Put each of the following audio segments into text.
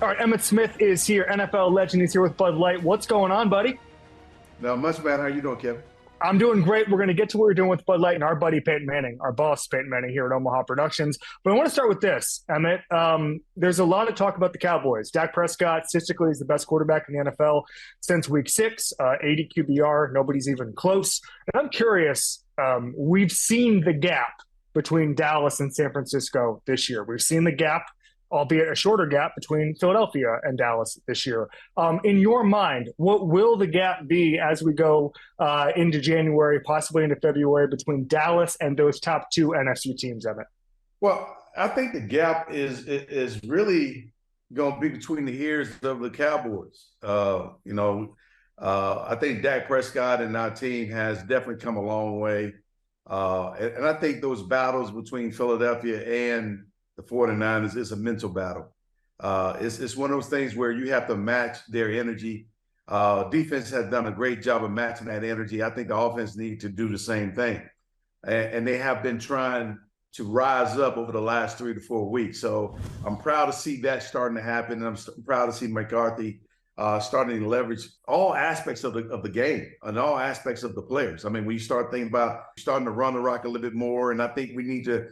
All right, Emmitt Smith is here, NFL legend. He's here with Bud Light. What's going on, buddy? Not much, man. How you doing, Kevin? I'm doing great. We're going to get to what we're doing with Bud Light and our buddy Peyton Manning, our boss Peyton Manning here at Omaha Productions. But I want to start with this, Emmitt. There's a lot of talk about the Cowboys. Dak Prescott, statistically, is the best quarterback in the NFL since week 6, 80 QBR. Nobody's even close. And I'm curious, we've seen the gap between Dallas and San Francisco this year. We've seen the gap, albeit a shorter gap, between Philadelphia and Dallas this year. In your mind, what will the gap be as we go into January, possibly into February, between Dallas and those top 2 NFC teams, Emmitt? Well, I think the gap is really going to be between the ears of the Cowboys. I think Dak Prescott and our team has definitely come a long way. And I think those battles between Philadelphia and the 49ers is a mental battle. It's one of those things where you have to match their energy. Defense has done a great job of matching that energy. I think the offense need to do the same thing. And they have been trying to rise up over the last 3 to 4 weeks. So I'm proud to see that starting to happen. And I'm proud to see McCarthy starting to leverage all aspects of the game and all aspects of the players. I mean, when you start thinking about starting to run the rock a little bit more, and I think we need to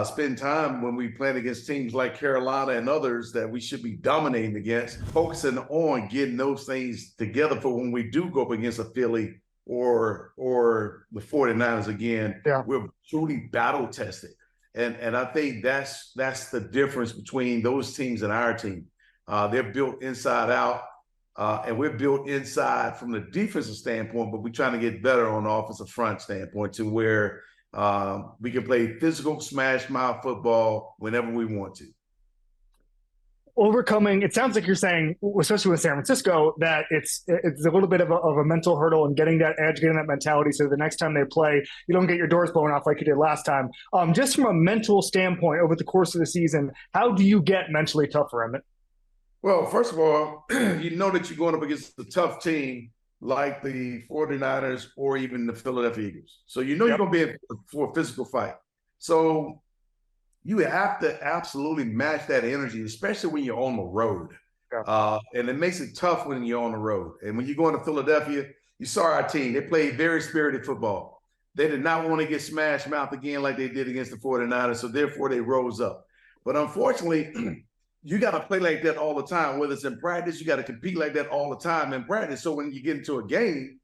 spend time when we play against teams like Carolina and others that we should be dominating against, focusing on getting those things together for when we do go up against a Philly or the 49ers again. Yeah. We're truly battle tested. And I think that's the difference between those teams and our team. They're built inside out, and we're built inside from the defensive standpoint, but we're trying to get better on the offensive front standpoint to where we can play physical smash mouth football whenever we want to. Overcoming, it sounds like you're saying, especially with San Francisco, that it's a little bit of a mental hurdle and getting that edge, getting that mentality, so the next time they play, you don't get your doors blown off like you did last time. Just from a mental standpoint, over the course of the season, how do you get mentally tougher, Emmitt? Well, first of all, you know that you're going up against a tough team like the 49ers or even the Philadelphia Eagles. So you know you're going to be in for a physical fight. So you have to absolutely match that energy, especially when you're on the road. Yeah. And it makes it tough when you're on the road. And when you go into Philadelphia, you saw our team. They played very spirited football. They did not want to get smashed mouth again like they did against the 49ers, so therefore they rose up. But unfortunately, you got to play like that all the time. Whether it's in practice, you got to compete like that all the time in practice. So when you get into a game,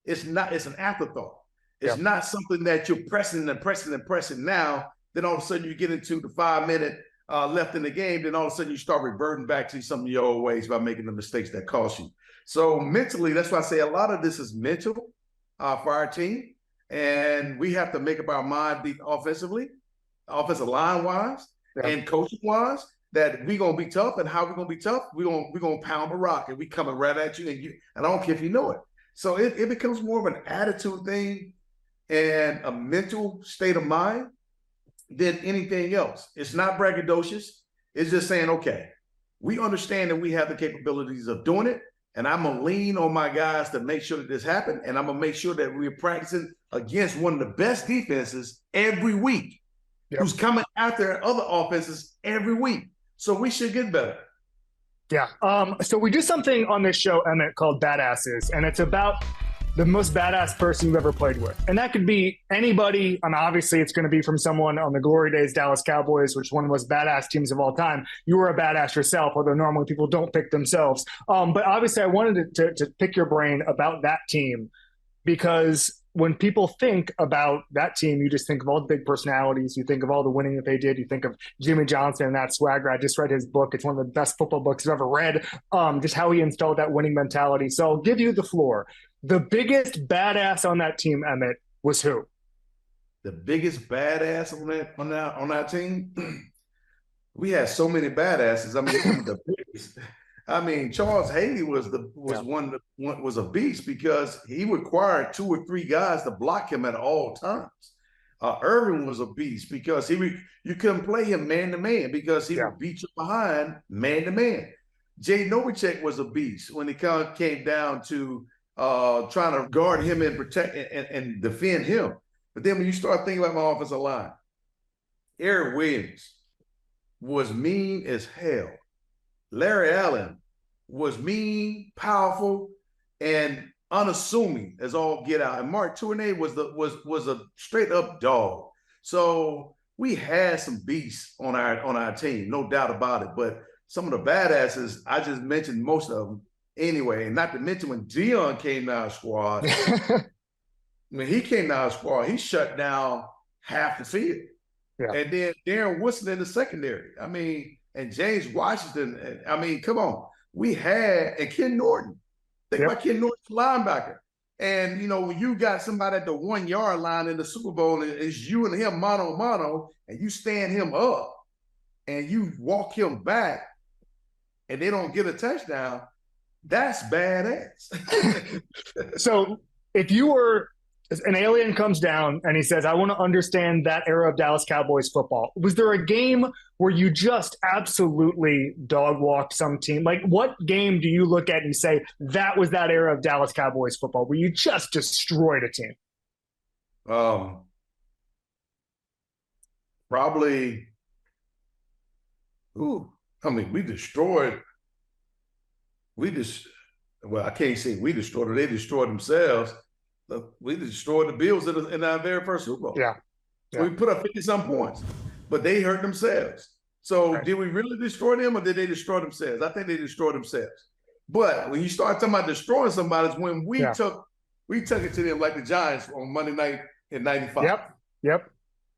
it's an afterthought. It's not something that you're pressing and pressing and pressing now. Then all of a sudden you get into the 5-minute left in the game. Then all of a sudden you start reverting back to some of your old ways by making the mistakes that cost you. So mentally, that's why I say a lot of this is mental for our team. And we have to make up our mind offensively, offensive line-wise and coaching-wise, that we're going to be tough. And how we're going to be tough, we're going to pound the rock, and we coming right at you, and I don't care if you know it. So it becomes more of an attitude thing and a mental state of mind than anything else. It's not braggadocious. It's just saying, okay, we understand that we have the capabilities of doing it, and I'm going to lean on my guys to make sure that this happens, and I'm going to make sure that we're practicing against one of the best defenses every week, who's coming after other offenses every week. So we should get better. Yeah. So we do something on this show, Emmitt, called Badasses, and it's about the most badass person you've ever played with. And that could be anybody. Obviously, it's going to be from someone on the glory days, Dallas Cowboys, which is one of the most badass teams of all time. You were a badass yourself, although normally people don't pick themselves. But obviously, I wanted to pick your brain about that team, because when people think about that team, you just think of all the big personalities. You think of all the winning that they did. You think of Jimmy Johnson and that swagger. I just read his book. It's one of the best football books I've ever read, just how he installed that winning mentality. So I'll give you the floor. The biggest badass on that team, Emmitt, was who? The biggest badass on that team? We had so many badasses. I mean, the biggest. I mean, Charles Haley was a beast, because he required 2 or 3 guys to block him at all times. Irvin was a beast, because you couldn't play him man to man, because he would beat you behind man to man. Jay Novacek was a beast when it came down to trying to guard him and protect and defend him. But then when you start thinking about my offensive line, Eric Williams was mean as hell. Larry Allen was mean, powerful, and unassuming as all get out. And Mark Tournay was a straight up dog. So we had some beasts on our team, no doubt about it. But some of the badasses, I just mentioned most of them anyway. And not to mention when Dion came to our squad, when he came to our squad, he shut down half the field. Yeah. And then Darren Woodson in the secondary. I mean, and James Washington. I mean, come on. We had, and Ken Norton. Think about Ken Norton, linebacker. And, you know, when you got somebody at the 1 yard line in the Super Bowl, and it's you and him mano a mano, and you stand him up and you walk him back and they don't get a touchdown, that's badass. So if you were, an alien comes down and he says, I want to understand that era of Dallas Cowboys football. Was there a game where you just absolutely dog walked some team? Like, what game do you look at and say, that was that era of Dallas Cowboys football where you just destroyed a team? Probably, I mean, I can't say we destroyed them. They destroyed themselves. We destroyed the Bills in our very first Super Bowl. Yeah. We put up 50-some points, but they hurt themselves. So Did we really destroy them, or did they destroy themselves? I think they destroyed themselves. But when you start talking about destroying somebody, it's when we took it to them like the Giants on Monday night in 95. Yep.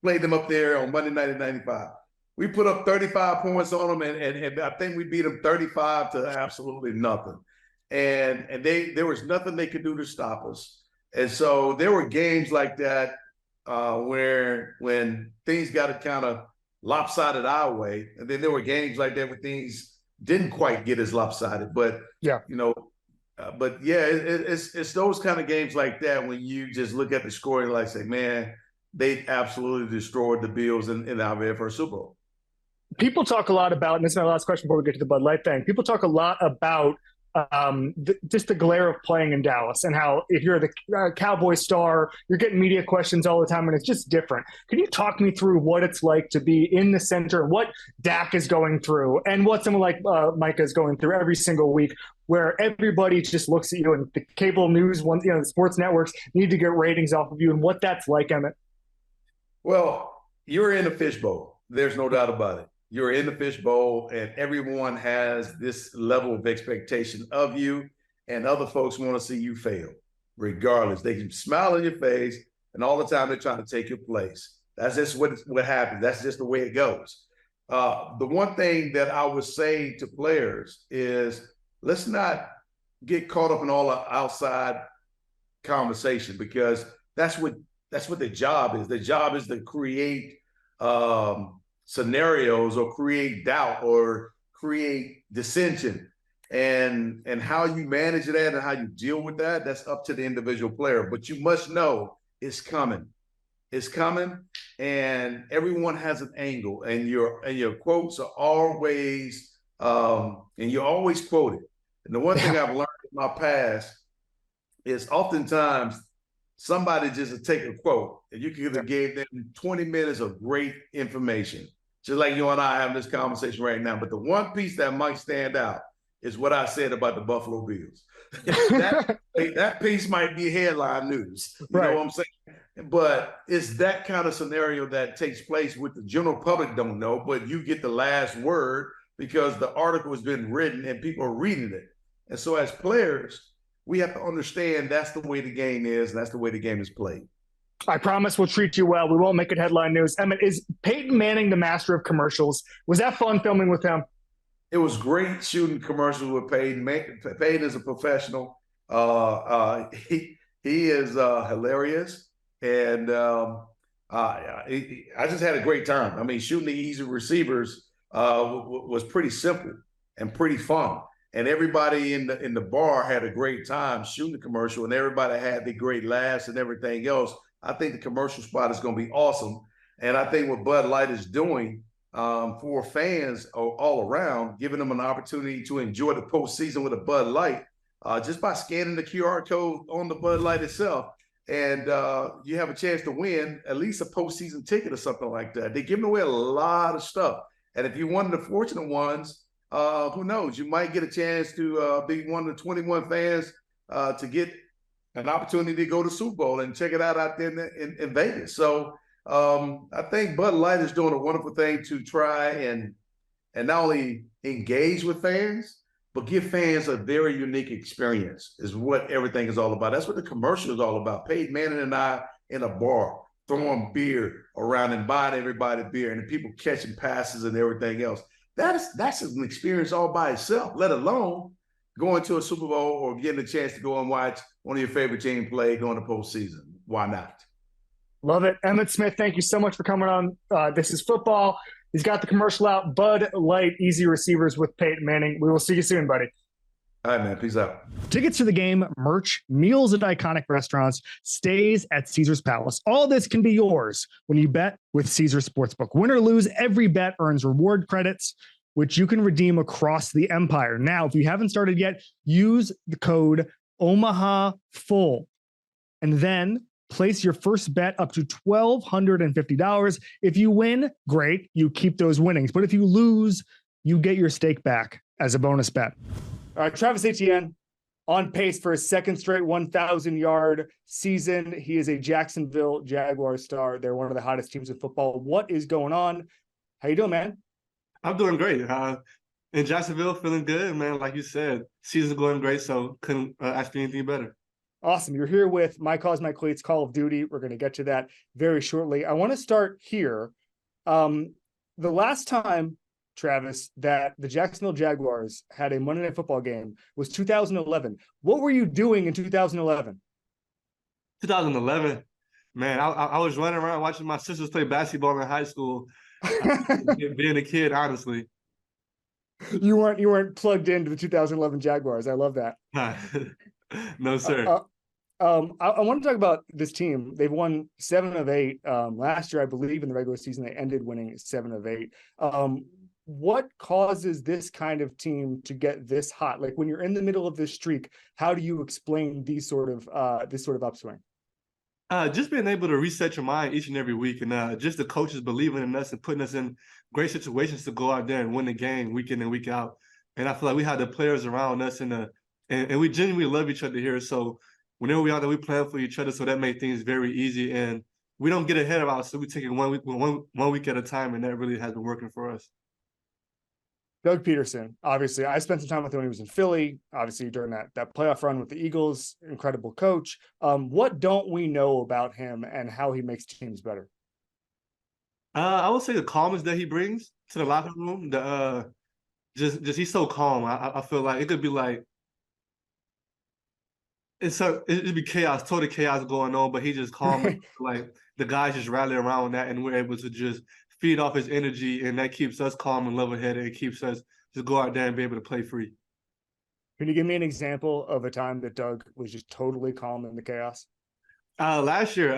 Played them up there on Monday night in 95. We put up 35 points on them, and I think we beat them 35 to absolutely nothing. And there was nothing they could do to stop us. And so there were games like that where when things got kind of lopsided our way, and then there were games like that where things didn't quite get as lopsided. But it's those kind of games like that when you just look at the score and like say, man, they absolutely destroyed the Bills in our very first Super Bowl. People talk a lot about, and this is my last question before we get to the Bud Light thing. People talk a lot about just the glare of playing in Dallas and how if you're the Cowboy star, you're getting media questions all the time and it's just different. Can you talk me through what it's like to be in the center, what Dak is going through and what someone like Micah is going through every single week, where everybody just looks at you and the cable news, the sports networks need to get ratings off of you, and what that's like, Emmitt? Well, you're in a fishbowl. There's no doubt about it. You're in the fishbowl, and everyone has this level of expectation of you, and other folks want to see you fail, regardless. They can smile on your face, and all the time they're trying to take your place. That's just what happens. That's just the way it goes. The one thing that I would say to players is let's not get caught up in all the outside conversation, because that's what their job is. Their job is to create scenarios or create doubt or create dissension, and how you manage that and how you deal with that, that's up to the individual player. But you must know it's coming. It's coming, and everyone has an angle, and your quotes are always and you're always quoted. And the one thing I've learned in my past is oftentimes somebody just take a quote and you could have gave them 20 minutes of great information, just like you and I having this conversation right now. But the one piece that might stand out is what I said about the Buffalo Bills. that piece might be headline news. You know what I'm saying? But it's that kind of scenario that takes place with the general public don't know, but you get the last word because the article has been written and people are reading it. And so as players, we have to understand that's the way the game is, and that's the way the game is played. I promise we'll treat you well. We won't make it headline news. Emmitt, is Peyton Manning the master of commercials? Was that fun filming with him? It was great shooting commercials with Peyton. Peyton is a professional. He is hilarious. And I just had a great time. I mean, shooting the easy receivers was pretty simple and pretty fun. And everybody in the bar had a great time shooting the commercial, and everybody had the great laughs and everything else. I think the commercial spot is going to be awesome. And I think what Bud Light is doing for fans all around, giving them an opportunity to enjoy the postseason with a Bud Light just by scanning the QR code on the Bud Light itself. And you have a chance to win at least a postseason ticket or something like that. They're giving away a lot of stuff. And if you're one of the fortunate ones, who knows? You might get a chance to be one of the 21 fans to get an opportunity to go to Super Bowl and check it out there in Vegas. So I think Bud Light is doing a wonderful thing to try and not only engage with fans, but give fans a very unique experience is what everything is all about. That's what the commercial is all about. Peyton Manning and I in a bar throwing beer around and buying everybody beer and the people catching passes and everything else. That's an experience all by itself, let alone going to a Super Bowl or getting a chance to go and watch one of your favorite team play during the postseason. Why not? Love it. Emmitt Smith, thank you so much for coming on. This is football. He's got the commercial out. Bud Light, easy receivers with Peyton Manning. We will see you soon, buddy. All right, man. Peace out. Tickets to the game, merch, meals at iconic restaurants, stays at Caesar's Palace. All this can be yours when you bet with Caesars Sportsbook. Win or lose, every bet earns reward credits, which you can redeem across the empire. Now, if you haven't started yet, use the code OMAHAFULL and then place your first bet up to $1,250. If you win, great, you keep those winnings. But if you lose, you get your stake back as a bonus bet. All right, Travis Etienne on pace for a second straight 1,000-yard season. He is a Jacksonville Jaguars star. They're one of the hottest teams in football. What is going on? How you doing, man? I'm doing great. In Jacksonville, feeling good, man. Like you said, season's going great, so couldn't ask for anything better. Awesome. You're here with My Cause, My Cleats, Call of Duty. We're going to get to that very shortly. I want to start here. The last time, Travis, that the Jacksonville Jaguars had a Monday Night Football game was 2011. What were you doing in 2011? 2011, man, I was running around watching my sisters play basketball in high school. Being a kid, honestly. You weren't plugged into the 2011 Jaguars. I love that. No, sir. I want to talk about this team. They've won 7 of 8. Last year, I believe, in the regular season, they ended winning 7 of 8. What causes this kind of team to get this hot? Like when you're in the middle of this streak, how do you explain this sort of upswing? Just being able to reset your mind each and every week, and just the coaches believing in us and putting us in great situations to go out there and win the game week in and week out. And I feel like we have the players around us, and we genuinely love each other here. So whenever we out there, we plan for each other. So that made things very easy, and we don't get ahead of ourselves. So we take it one week at a time, and that really has been working for us. Doug Pederson, obviously, I spent some time with him when he was in Philly, obviously during that playoff run with the Eagles, incredible coach. What don't we know about him and how he makes teams better? I would say the calmness that he brings to the locker room. Just he's so calm. I feel like it could be like it'd be chaos, total chaos going on, but he just calm. Like the guys just rally around that, and we're able to just feed off his energy, and that keeps us calm and level-headed. It keeps us just go out there and be able to play free. Can you give me an example of a time that Doug was just totally calm in the chaos? Last year,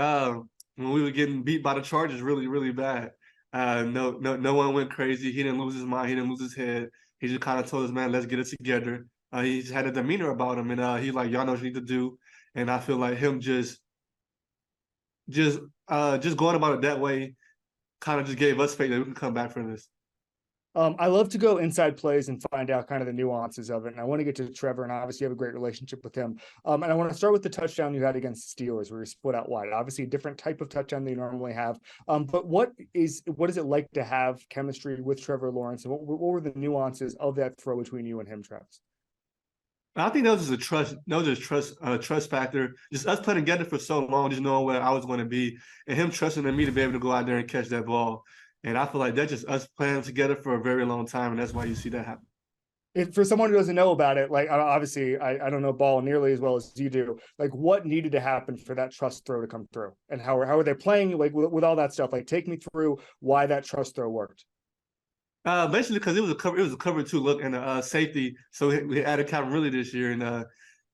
when we were getting beat by the Chargers really, really bad, no one went crazy. He didn't lose his mind. He didn't lose his head. He just kind of told us, man, let's get it together. He just had a demeanor about him, and he's like, y'all know what you need to do. And I feel like him just going about it that way kind of just gave us faith that we can come back from this. I love to go inside plays and find out kind of the nuances of it. And I want to get to Trevor, and obviously you have a great relationship with him. And I want to start with the touchdown you had against the Steelers where you split out wide. Obviously a different type of touchdown than you normally have. But what is it like to have chemistry with Trevor Lawrence? And what were the nuances of that throw between you and him, Travis? I think that was just a trust factor. Just us playing together for so long, just knowing where I was going to be, and him trusting in me to be able to go out there and catch that ball. And I feel like that's just us playing together for a very long time, and that's why you see that happen. If for someone who doesn't know about it, like obviously I don't know ball nearly as well as you do. Like what needed to happen for that trust throw to come through, and how are they playing like with all that stuff? Like take me through why that trust throw worked. Basically, because it was a cover 2 look and a safety. So we added Calvin Ridley this year, and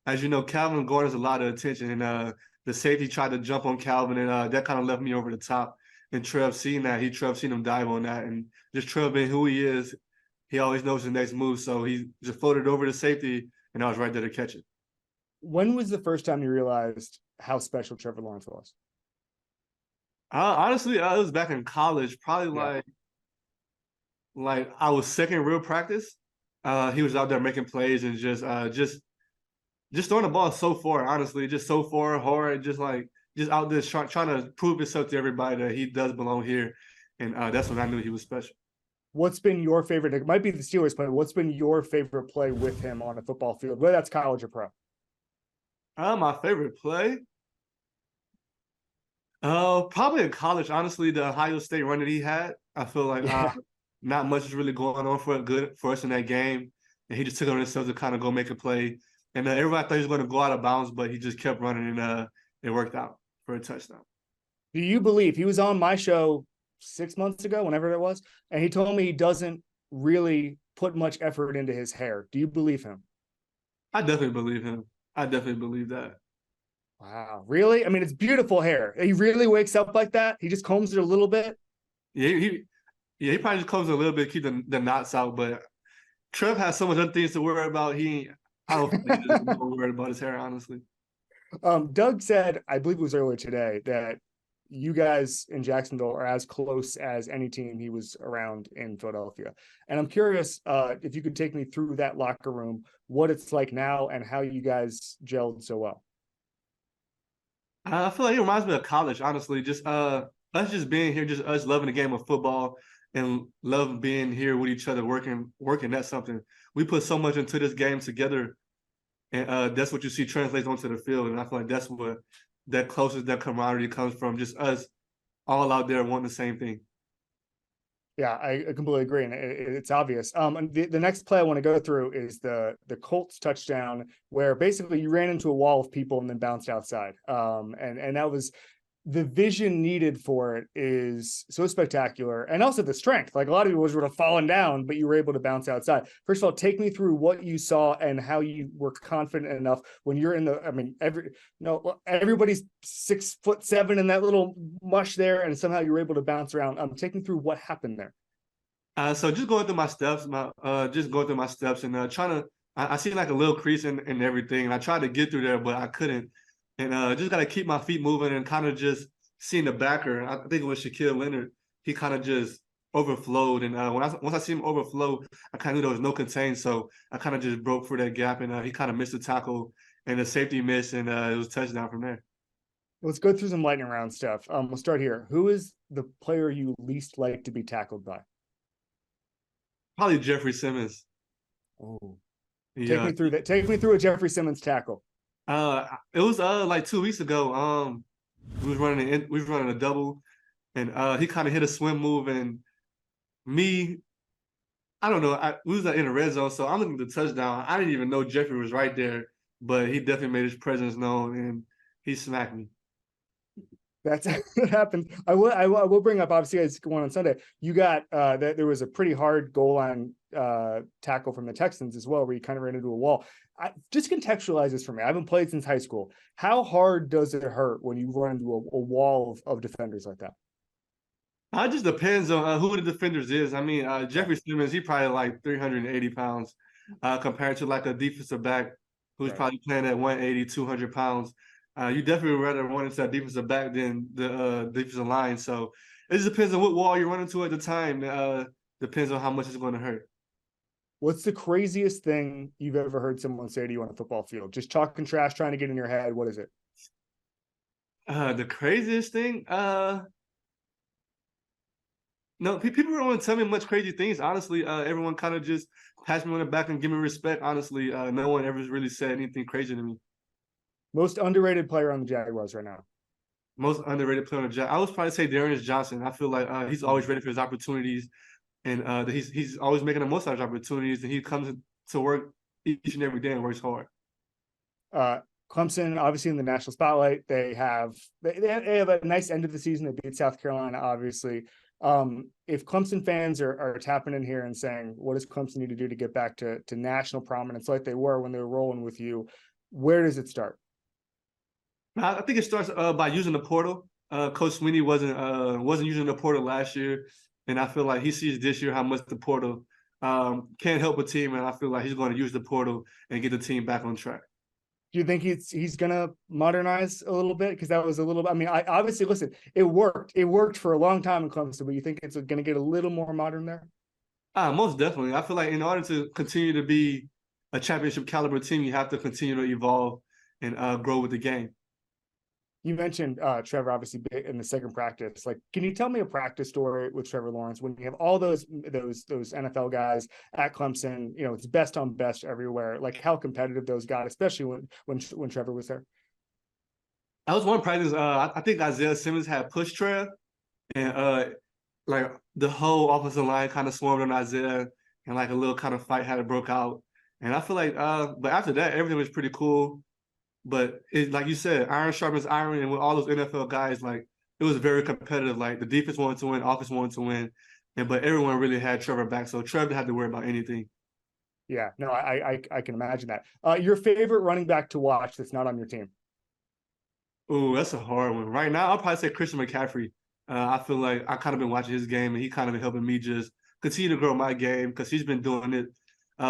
as you know, Calvin garners a lot of attention, and the safety tried to jump on Calvin, and that kind of left me over the top. And Trev seen him dive on that, and just Trev being who he is, he always knows the next move. So he just floated over the safety, and I was right there to catch it. When was the first time you realized how special Trevor Lawrence was? Honestly, it was back in college, probably like I was second real practice, He was out there making plays and just throwing the ball so far, honestly, just so far, hard, just out there trying to prove himself to everybody that he does belong here. And that's when I knew he was special. What's been your favorite? It might be the Steelers play. What's been your favorite play with him on a football field, whether that's college or pro? My favorite play? Probably in college, honestly, the Ohio State run that he had. I feel like not much is really going on for us in that game. And he just took it on himself to kind of go make a play. And everybody thought he was going to go out of bounds, but he just kept running and it worked out for a touchdown. Do you believe he was on my show 6 months ago, whenever it was, and he told me he doesn't really put much effort into his hair? Do you believe him? I definitely believe him. I definitely believe that. Wow, really? I mean, it's beautiful hair. He really wakes up like that? He just combs it a little bit? Yeah, he probably just combs it a little bit, keep the knots out, but Trev has so much other things to worry about. I don't think he's worried about his hair, honestly. Doug said, I believe it was earlier today, that you guys in Jacksonville are as close as any team he was around in Philadelphia. And I'm curious if you could take me through that locker room, what it's like now and how you guys gelled so well. I feel like it reminds me of college, honestly. Just us just being here, just us loving the game of football and love being here with each other, working. That's something. We put so much into this game together, and that's what you see translates onto the field. And I feel like that's what that closest, that camaraderie comes from, just us all out there wanting the same thing. Yeah, I completely agree, and it's obvious. And the next play I want to go through is the Colts touchdown, where basically you ran into a wall of people and then bounced outside. And that was the vision needed for it is so spectacular, and also the strength. Like a lot of people would have fallen down, but you were able to bounce outside. First of all, take me through what you saw and how you were confident enough when you're in the. I mean, everybody's 6'7" in that little mush there, and somehow you were able to bounce around. Take me through what happened there. So just going through my steps, and trying to. I see like a little crease in everything, and I tried to get through there, but I couldn't. And just got to keep my feet moving and kind of just seeing the backer. I think it was Shaquille Leonard. He kind of just overflowed. And once I see him overflow, I kind of knew there was no contain. So I kind of just broke through that gap. And he kind of missed the tackle and the safety miss. And it was a touchdown from there. Let's go through some lightning round stuff. We'll start here. Who is the player you least like to be tackled by? Probably Jeffrey Simmons. Oh, take me through that. Take me through a Jeffrey Simmons tackle. It was like 2 weeks ago. We was running a double, and he kind of hit a swim move, and I don't know. We was in the red zone, so I'm looking at the touchdown. I didn't even know Jeffrey was right there, but he definitely made his presence known, and he smacked me. That happened. I will bring up, obviously, as one on Sunday, you got that there was a pretty hard goal line tackle from the Texans as well, where you kind of ran into a wall. Just contextualize this for me. I haven't played since high school. How hard does it hurt when you run into a wall of defenders like that? It just depends on who the defenders is. I mean, Jeffrey Simmons, he probably like 380 pounds compared to like a defensive back who's probably playing at 180, 200 pounds. You definitely would rather run into that defensive back than the defensive line. So it just depends on what wall you're running to at the time. Depends on how much it's going to hurt. What's the craziest thing you've ever heard someone say to you on a football field? Just talking trash, trying to get in your head. What is it? The craziest thing? No, people don't want to tell me much crazy things. Honestly, everyone kind of just pats me on the back and give me respect. Honestly, no one ever really said anything crazy to me. Most underrated player on the Jaguars right now? Most underrated player on the Jaguars? I would probably say Darius Johnson. I feel like he's always ready for his opportunities. And he's always making the most out of his opportunities, and he comes to work each and every day and works hard. Clemson, obviously in the national spotlight, they have a nice end of the season. They beat South Carolina, obviously. If Clemson fans are tapping in here and saying, what does Clemson need to do to get back to national prominence like they were when they were rolling with you, where does it start? I think it starts by using the portal. Coach Sweeney wasn't using the portal last year. And I feel like he sees this year how much the portal can help a team, and I feel like he's going to use the portal and get the team back on track. Do you think he's going to modernize a little bit? Because that was a little – I mean, obviously, listen, it worked. It worked for a long time in Clemson, but you think it's going to get a little more modern there? Most definitely. I feel like in order to continue to be a championship caliber team, you have to continue to evolve and grow with the game. You mentioned Trevor, obviously, in the second practice. Like, can you tell me a practice story with Trevor Lawrence when you have all those NFL guys at Clemson? You know, it's best on best everywhere. Like, how competitive those got, especially when Trevor was there. That was one practice. I think Isaiah Simmons had pushed Trev, and like the whole offensive line kind of swarmed on Isaiah, and like a little kind of fight had broke out. And I feel like, but after that, everything was pretty cool. But it, like you said, iron sharpens iron, and with all those NFL guys, like it was very competitive. Like the defense wanted to win, offense wanted to win, but everyone really had Trevor back, so Trevor didn't have to worry about anything. Yeah, no, I can imagine that. Your favorite running back to watch that's not on your team? Ooh, that's a hard one. Right now, I'll probably say Christian McCaffrey. I feel like I kind of been watching his game, and he kind of been helping me just continue to grow my game because he's been doing it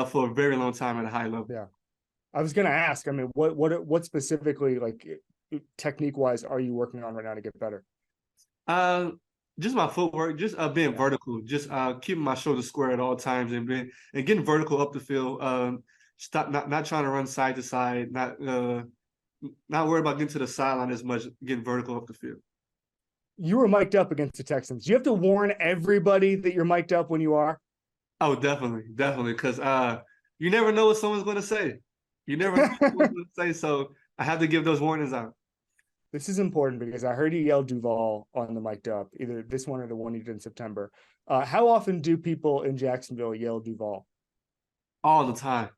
for a very long time at a high level. Yeah. I was going to ask, I mean, what specifically, like technique wise, are you working on right now to get better? Just my footwork, just being vertical, just keeping my shoulders square at all times, and getting vertical up the field. Stop not trying to run side to side, not worry about getting to the sideline as much, getting vertical up the field. You were mic'd up against the Texans. Do you have to warn everybody that you're mic'd up when you are? Oh, definitely, because you never know what someone's going to say. You never know what someone's going to say, so I have to give those warnings out. This is important because I heard you yell Duval on the mic'd up, either this one or the one you did in September. How often do people in Jacksonville yell Duval? All the time.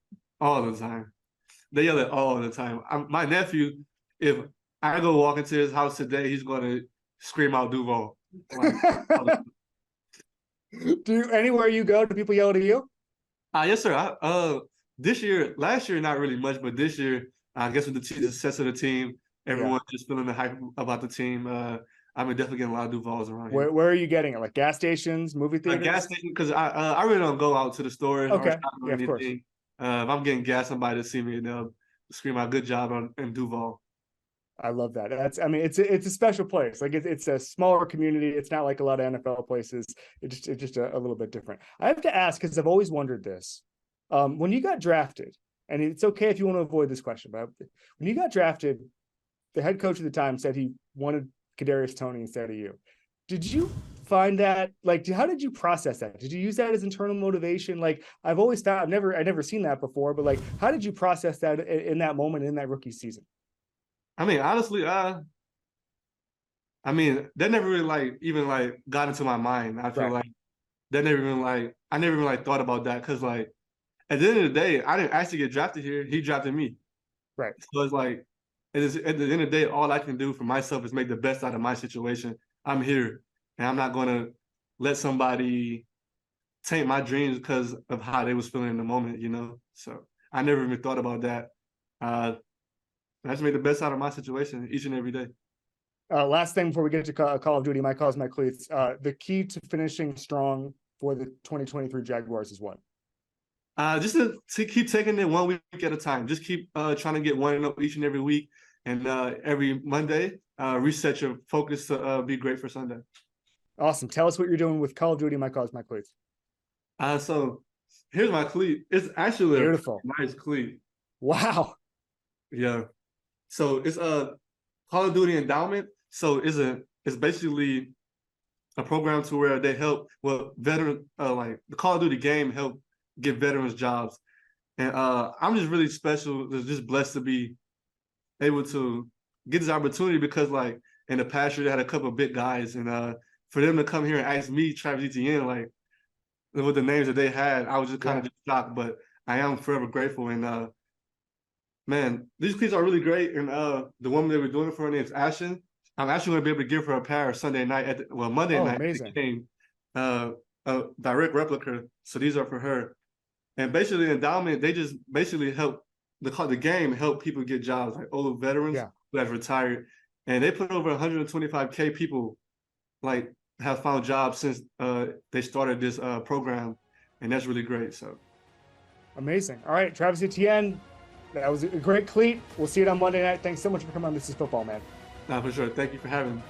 They yell it all the time. My nephew, if I go walk into his house today, he's going to scream out Duval. Like, anywhere you go, do people yell to you? Yes, sir. Last year, not really much, but this year, I guess with the success of the team, everyone just feeling the hype about the team. I'm definitely getting a lot of Duvals around here. Where are you getting it? Like gas stations, movie theaters? Gas station, because I really don't go out to the store or shop or anything. Of course. If I'm getting gas, somebody to see me and they'll scream out "good job" in Duval. I love that. It's a special place. Like it's a smaller community. It's not like a lot of NFL places. It's just a little bit different. I have to ask because I've always wondered this. When you got drafted, and it's okay if you want to avoid this question, but when you got drafted, the head coach at the time said he wanted Kadarius Toney instead of you. Did you find that, like, how did you process that? Did you use that as internal motivation? Like, I've always thought, I've never seen that before, but like, how did you process that in that moment, in that rookie season? I mean, honestly, that never really even got into my mind. I feel like that never even I never even thought about that because like at the end of the day, I didn't actually get drafted here. He drafted me. Right. So it's like at the end of the day, all I can do for myself is make the best out of my situation. I'm here, and I'm not going to let somebody taint my dreams because of how they was feeling in the moment, you know? So I never even thought about that. I just made the best out of my situation each and every day. Last thing before we get to Call of Duty, my calls, my cleats. The key to finishing strong for the 2023 Jaguars is what? Just to keep taking it 1 week at a time. Just keep trying to get 1-0 each and every week. And every Monday, reset your focus to be great for Sunday. Awesome. Tell us what you're doing with Call of Duty, my calls, my cleats. So here's my cleat. It's actually beautiful, a nice cleat. Wow. Yeah. So it's a Call of Duty endowment. So it's basically a program to where they help veterans, like the Call of Duty game help give veterans jobs. And I'm just really special, just blessed to be able to get this opportunity because like in the past year they had a couple of big guys and for them to come here and ask me, Travis Etienne, like with the names that they had, I was just kind of just shocked, but I am forever grateful. And man, these cleats are really great. And the woman that we're doing it for, her name is Ashton. I'm actually going to be able to give her a pair Sunday night Monday night amazing. At the game, a direct replica. So these are for her. And basically, endowment, they just basically help the game help people get jobs, like old veterans who have retired. And they put over 125K people like have found jobs since they started this program. And that's really great. So amazing. All right, Travis Etienne, that was a great cleat. We'll see it on Monday night. Thanks so much for coming on This Is Football, man. For sure. Thank you for having me.